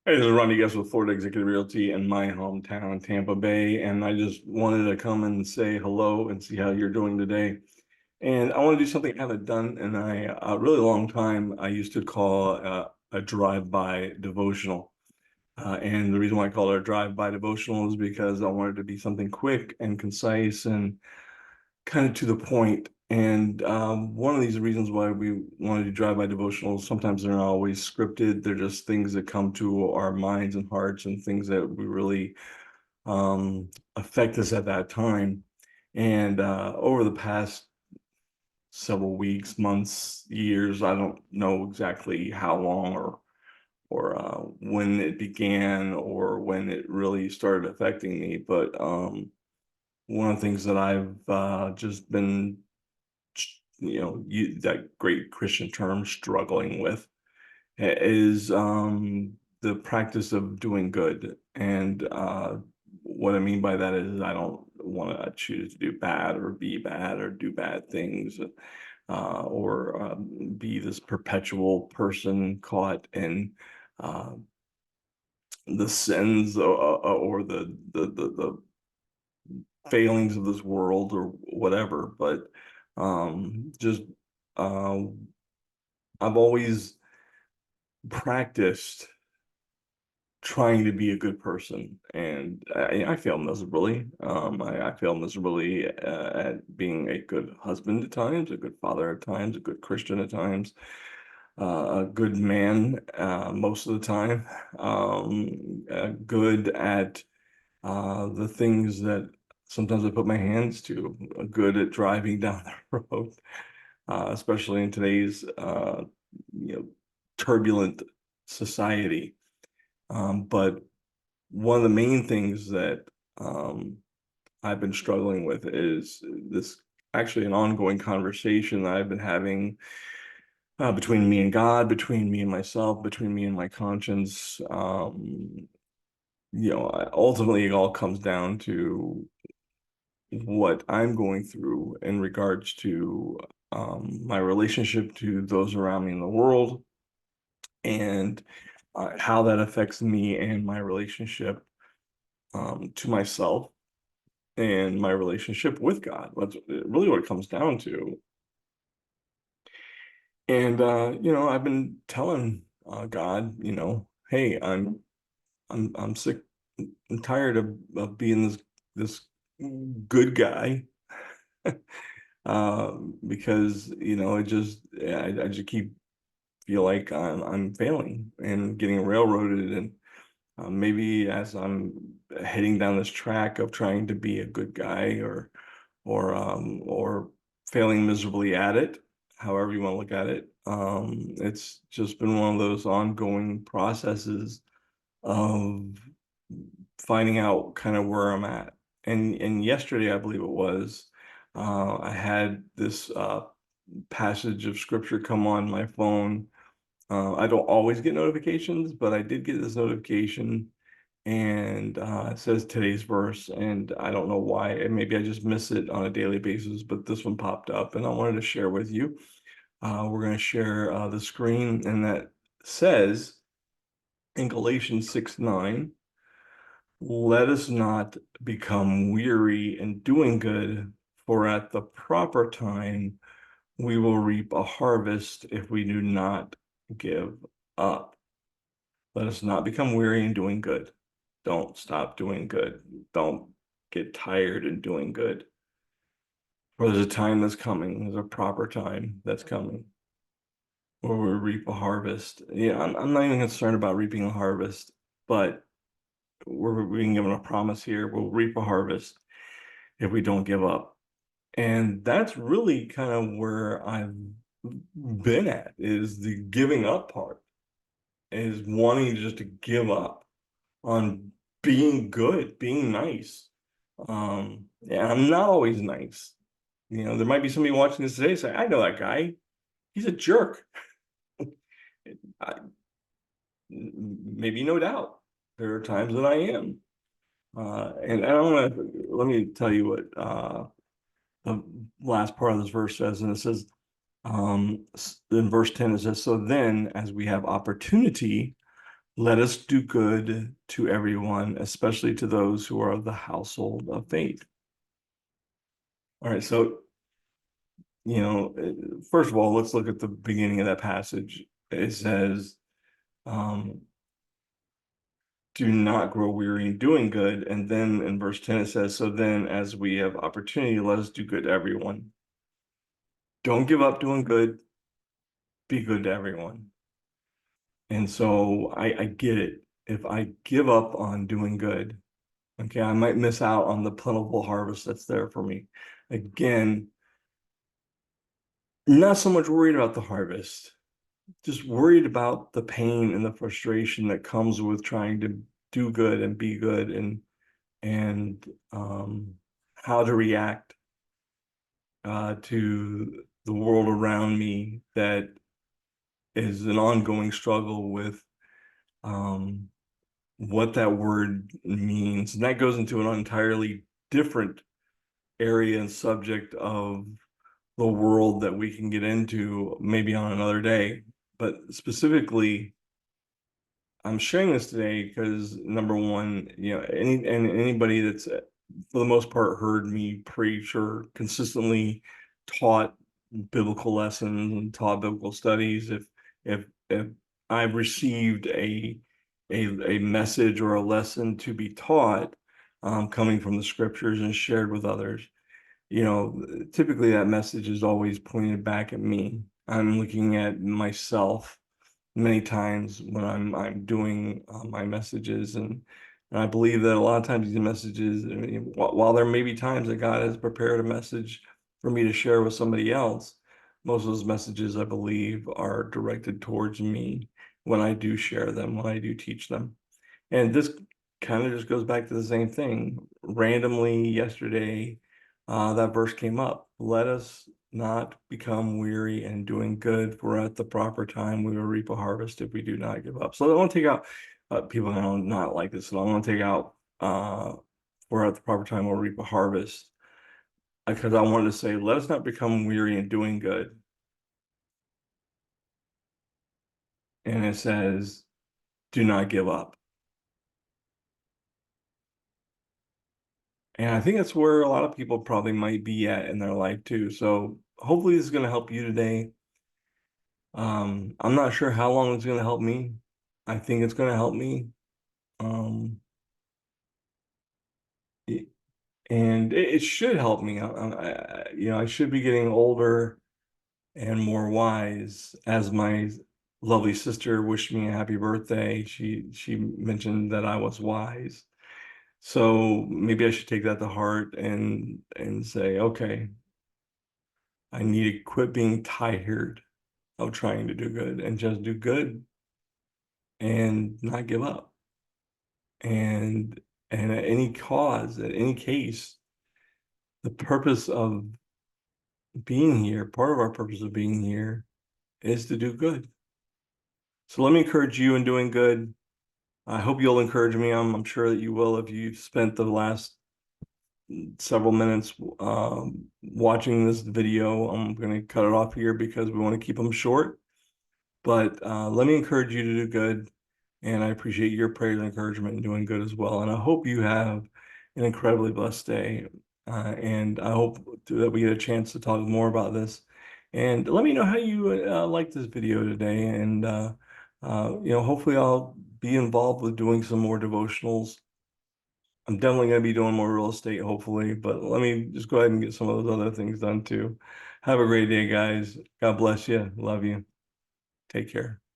Hey, this is Rondi with Florida Executive Realty in my hometown, Tampa Bay, and I just wanted to come and say hello and see how you're doing today. And I want to do something I haven't done in a really long time. I used to call a drive-by devotional. And the reason why I call it a drive-by devotional is because I wanted to be something quick and concise and kind of to the point. And one of these reasons why we want to do drive-by devotionals, sometimes they're not always scripted. They're just things that come to our minds and hearts and things that we really affect us at that time. And over the past several weeks, months, years, I don't know exactly how long or when it began or when it really started affecting me, but one of the things that I've just been that great Christian term struggling with is the practice of doing good. And what I mean by that is I don't want to choose to do bad or be bad or do bad things or be this perpetual person caught in uh, the sins or the failings of this world or whatever. But just uh, I've always practiced trying to be a good person, and I fail miserably. I fail miserably at being a good husband at times, a good father at times, a good Christian at times, a good man most of the time, good at the things that sometimes I put my hands to, good at driving down the road, especially in today's you know turbulent society. But one of the main things that um, I've been struggling with is this actually an ongoing conversation that I've been having between me and God, between me and myself, between me and my conscience. Ultimately, it all comes down to what I'm going through in regards to my relationship to those around me in the world and how that affects me and my relationship to myself and my relationship with God. That's really what it comes down to. And I've been telling God, hey, I'm sick and tired of being this good guy. Because it just I just keep feel like I'm failing and getting railroaded, and maybe as I'm heading down this track of trying to be a good guy or failing miserably at it, however you want to look at it, it's just been one of those ongoing processes of finding out kind of where I'm at. And yesterday, I believe it was, I had this passage of scripture come on my phone. I don't always get notifications, but I did get this notification, and it says today's verse, and I don't know why, and maybe I just miss it on a daily basis, but this one popped up, and I wanted to share with you. We're going to share the screen, and that says in Galatians 6:9, let us not become weary in doing good, for at the proper time we will reap a harvest if we do not give up. Let us not become weary in doing good. Don't stop doing good. Don't get tired in doing good. For there's a time that's coming, there's a proper time that's coming where we reap a harvest. Yeah, I'm not even concerned about reaping a harvest, but we're being given a promise here. We'll reap a harvest if we don't give up. And that's really kind of where I've been at, is the giving up part, is wanting just to give up on being good, being nice. And I'm not always nice. There might be somebody watching this today say, I know that guy. He's a jerk. I, maybe no doubt. There are times that I am. And I don't want to, let me tell you what the last part of this verse says. And it says, in verse 10, it says, so then, as we have opportunity, Let us do good to everyone, especially to those who are of the household of faith. All right, so, first of all, let's look at the beginning of that passage. It says, um, do not grow weary in doing good. And then in verse 10, it says, so then as we have opportunity, let us do good to everyone. Don't give up doing good, be good to everyone. And so I get it. If I give up on doing good, okay, I might miss out on the plentiful harvest that's there for me. Again, not so much worried about the harvest, just worried about the pain and the frustration that comes with trying to do good and be good and how to react to the world around me that is an ongoing struggle with um, what that word means. And that goes into an entirely different area and subject of the world that we can get into maybe on another day. But specifically, I'm sharing this today because number one, anybody that's for the most part heard me preach or consistently taught biblical lessons and taught biblical studies, if I've received a message or a lesson to be taught coming from the scriptures and shared with others, typically that message is always pointed back at me. I'm looking at myself many times when I'm doing my messages, and I believe that a lot of times these messages, I mean, while there may be times that God has prepared a message for me to share with somebody else, most of those messages I believe are directed towards me when I do share them, when I do teach them. And this kind of just goes back to the same thing. Randomly yesterday, that verse came up. Let us not become weary in doing good, for at the proper time we will reap a harvest if we do not give up. So I want to take out people that don't not like this. So I want to take out for at the proper time we'll reap a harvest. Because I wanted to say, let us not become weary in doing good. And it says, do not give up. And I think that's where a lot of people probably might be at in their life too. So hopefully this is going to help you today. I'm not sure how long it's going to help me. I think it's going to help me. Um, it- and it should help me. I should be getting older and more wise. As my lovely sister wished me a happy birthday, she mentioned that I was wise. So maybe I should take that to heart and say, okay, I need to quit being tired of trying to do good and just do good and not give up. And at any cause, at any case, the purpose of being here, part of our purpose of being here is to do good. So let me encourage you in doing good. I hope you'll encourage me. I'm sure that you will if you spent the last several minutes watching this video. I'm going to cut it off here because we want to keep them short. But let me encourage you to do good. And I appreciate your prayers and encouragement in doing good as well. And I hope you have an incredibly blessed day. And I hope that we get a chance to talk more about this. And let me know how you like this video today. And, hopefully I'll be involved with doing some more devotionals. I'm definitely going to be doing more real estate, hopefully. But let me just go ahead and get some of those other things done too. Have a great day, guys. God bless you. Love you. Take care.